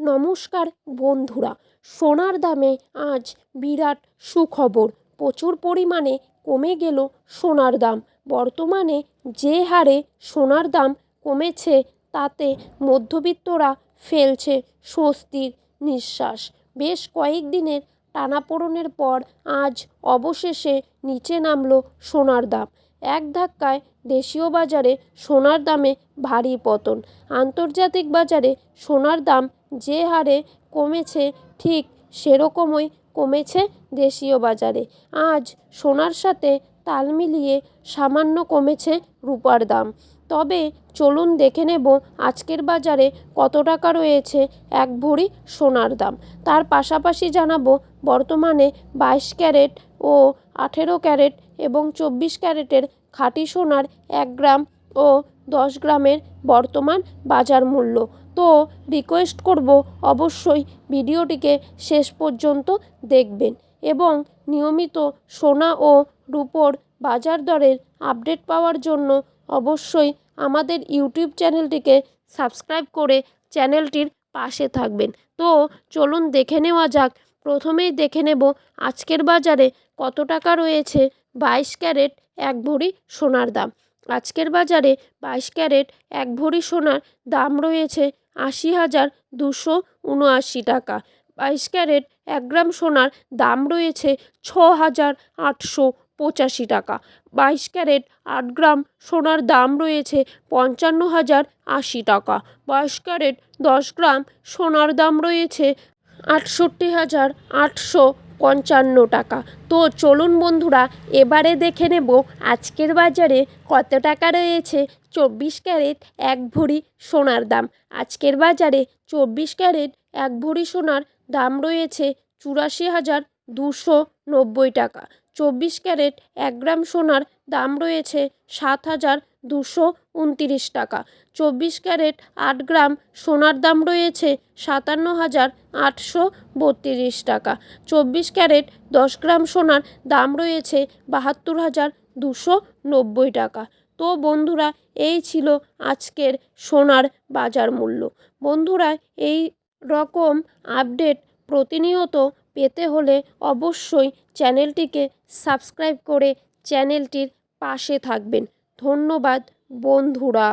নমস্কার বন্ধুরা, সোনার দামে আজ বিরাট সুখবর। প্রচুর পরিমাণে কমে গেল সোনার দাম। বর্তমানে যে হারে সোনার দাম কমেছে তাতে মধ্যবিত্তরা ফেলছে স্বস্তির নিঃশ্বাস। বেশ কয়েকদিনের টানাপোড়েনের পর আজ অবশেষে নিচে নামল সোনার দাম। এক ধাক্কায় দেশীয় বাজারে সোনার দামে ভারী পতন। আন্তর্জাতিক বাজারে সোনার দাম যে হারে কমেছে ঠিক সেরকমই কমেছে দেশীয় বাজারে। আজ সোনার সাথে তাল মিলিয়ে সামান্য কমেছে রূপার দাম। তবে চলুন দেখে নেব আজকের বাজারে কত টাকা রয়েছে এক ভরি সোনার দাম। তার পাশাপাশি জানাবো বর্তমানে 22 ক্যারেট ও 18 ক্যারেট এবং 24 ক্যারেটের খাঁটি সোনার 1 গ্রাম ও 10 গ্রামের বর্তমান বাজার মূল্য। তো রিকোয়েস্ট করব অবশ্যই ভিডিওটিকে শেষ পর্যন্ত দেখবেন এবং নিয়মিত সোনা ও রূপোর বাজার দরের আপডেট পাওয়ার জন্য অবশ্যই আমাদের ইউটিউব চ্যানেলটিকে সাবস্ক্রাইব করে চ্যানেলটির পাশে থাকবেন। তো চলুন দেখে নেওয়া যাক। প্রথমেই দেখে নেব আজকের বাজারে কত টাকা রয়েছে 22 ক্যারেট এক ভরি সোনার দাম। আজকের বাজারে 22 ক্যারেট এক ভরি সোনার দাম রয়েছে 80,279 টাকা। 22 ক্যারেট 1 গ্রাম সোনার দাম রয়েছে 6,885 টাকা। 22 ক্যারেট 8 গ্রাম সোনার দাম রয়েছে 55,080 টাকা। 22 ক্যারেট 10 গ্রাম সোনার দাম রয়েছে 68,855 টাকা। তো চলুন বন্ধুরা এবারে দেখে নেব আজকের বাজারে কত টাকা রয়েছে 24 ক্যারেট এক ভরি সোনার দাম। আজকের বাজারে 24 ক্যারেট এক ভরি সোনার দাম রয়েছে 84,290 টাকা। 24 ক্যারেট 1 গ্রাম সোনার দাম রয়েছে 7,229 টাকা। 24 ক্যারেট 8 গ্রাম সোনার দাম রয়েছে 57,832 টাকা। 24 ক্যারেট 10 গ্রাম সোনার দাম রয়েছে 72,290 টাকা। তো বন্ধুরা এই ছিল আজকের সোনার বাজার মূল্য। বন্ধুরা এই রকম আপডেট প্রতিনিয়ত পেতে হলে অবশ্যই চ্যানেলটিকে সাবস্ক্রাইব করে চ্যানেলটির পাশে থাকবেন। ধন্যবাদ বন্ধুরা।